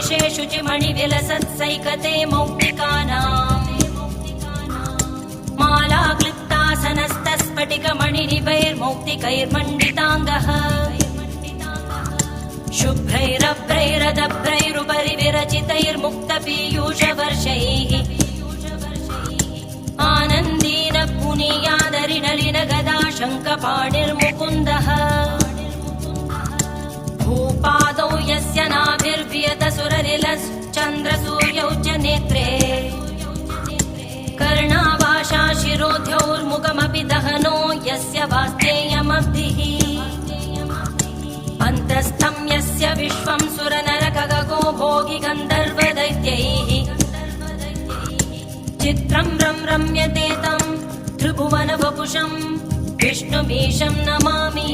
केशे शुचिमणिविलसत्सैकते मौक्तिकानाम् मालाक्लिप्तासनस्तस्फटिकमणिनिभैर्मौक्तिकैर्मण्डिताङ्गः शुभ्रैरभ्रैरदभ्रैरुपरि विरचितैर्मुक्तपीयूषवर्षैः आनन्दीन पुनीयादरिनलिन गदा शङ्खपाणिर्मुकुन्दः भूपादौ यस्य नाभिर्वियतसुरनिलश्चन्द्रसूर्यौ च नेत्रे कर्णावाशा शिरोध्यौर्मुखमपि दहनो यस्य वास्तेयमब्धिः अन्तस्थं यस्य विश्वं सुरनरखगो भोगि गन्धर्वदैत्यैः चित्रं रम्यते तं त्रिभुवनवपुषं विष्णुमीशं नमामि।